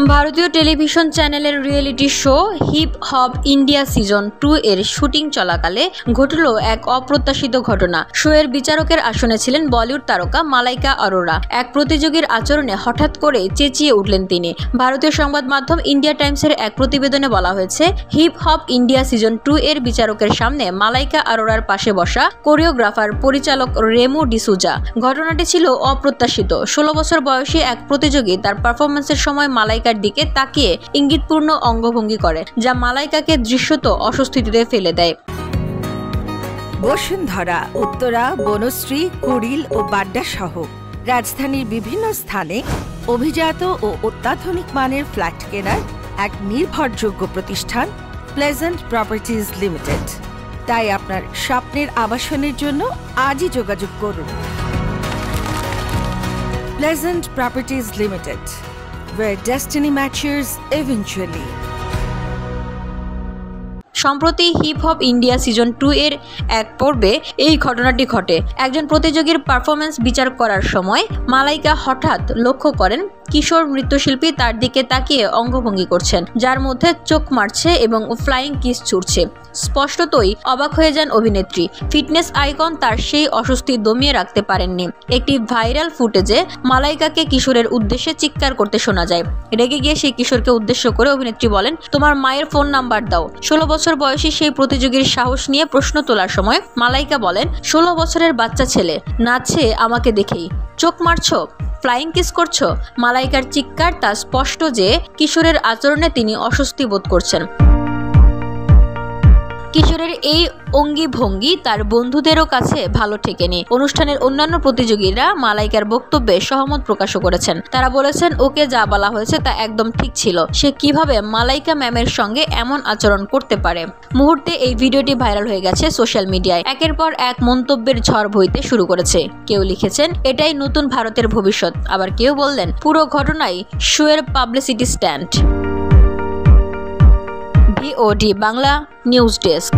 ভারতীয় টেলিভিশন চ্যানেলের reality show hip hop India season 2 এর শুটিং চলাকালে ঘটল এক অপ্রত্যাশিত ঘটনা। শো এর বিচারকের আসনে ছিলেন বলিউড তারকা মালাইকা অরোরা। এক প্রতিযোগীর আচরণে হঠাৎ করে চেঁচিয়ে উঠলেন তিনি। ভারতীয় সংবাদ মাধ্যম ইন্ডিয়া টাইমসের এক প্রতিবেদনে বলা হয়েছে, হিপ হপ ইন্ডিয়া সিজন 2 এর বিচারকের সামনে মালাইকা অরোরার পাশে বসা কোরিওগ্রাফার পরিচালক রেমু ডিসুজা। ঘটনাটি ছিল অপ্রত্যাশিত। 16 বছর বয়সী এক প্রতিযোগী তার পারফরমেন্সের সময় মালাইকার দিকে তাকিয়ে ইঙ্গিতপূর্ণ অঙ্গভঙ্গি করে, যা মালাইকাকে দৃশ্যত অস্বস্তিতে ফেলে দেয়। বসুন্ধরা, উত্তরা, বনশ্রী, কুড়িল ও বাড্ডা সহ রাজধানীর বিভিন্ন স্থানে অভিজাত ও অত্যাধুনিক মানের ফ্ল্যাট কেনার এক নির্ভরযোগ্য প্রতিষ্ঠান প্লেজেন্ট প্রপার্টিজ লিমিটেড। তাই আপনার স্বপ্নের আবাসনের জন্য আজই যোগাযোগ করুন। Pleasant properties limited, where destiny matches eventually. সম্প্রতি হিপ হপ ইন্ডিয়া সিজন 2 এর এক পর্বে এই ঘটনাটি ঘটে। একজন প্রতিযোগীর পারফরমেন্স বিচার করার সময় মালাইকা হঠাৎ লক্ষ্য করেন কিশোর নৃত্যশিল্পী তার দিকে তাকিয়ে অঙ্গভঙ্গি করছেন, যার মধ্যে চোখ মারছে এবং ফ্লাইং কিস ছুড়ছে। স্পষ্টতই অবাক হয়ে যান অভিনেত্রী। ফিটনেস আইকন তার সেই অস্বস্তি দমিয়ে রাখতে পারেননি। একটি ভাইরাল ফুটেজে মালাইকাকে কিশোরের উদ্দেশ্যে চিৎকার করতে শোনা যায়। রেগে গিয়ে সেই কিশোরকে উদ্দেশ্য করে অভিনেত্রী বলেন, তোমার মায়ের ফোন নাম্বার দাও। 16 বছর বয়সী সেই প্রতিযোগীর সাহস নিয়ে প্রশ্ন তোলার সময় মালাইকা বলেন, 16 বছরের বাচ্চা ছেলে নাচছে আমাকে দেখেই, চোখ মারছো, ফ্লাইং কিস করছো। মালাইকার চিৎকার তা স্পষ্ট যে কিশোরের আচরণে তিনি অস্বস্তি বোধ করছেন। কিশোরের এই অঙ্গি ভঙ্গি তার বন্ধুদেরও কাছে ভালো ঠেকেনি। অনুষ্ঠানের অন্যান্য প্রতিযোগীরা মালাইকার বক্তব্যে সহমত প্রকাশ করেছেন। তারা বলেছেন, ওকে যা বলা হয়েছে তা একদম ঠিক ছিল। সে কিভাবে মালাইকা ম্যামের সঙ্গে এমন আচরণ করতে পারে। মুহূর্তে এই ভিডিওটি ভাইরাল হয়ে গেছে সোশ্যাল মিডিয়ায়। একের পর এক মন্তব্যের ঝড় বইতে শুরু করেছে। কেউ লিখেছেন, এটাই নতুন ভারতের ভবিষ্যৎ। আবার কেউ বললেন, পুরো ঘটনাই শোয়ের publicity stunt. VOD Bangla news desk.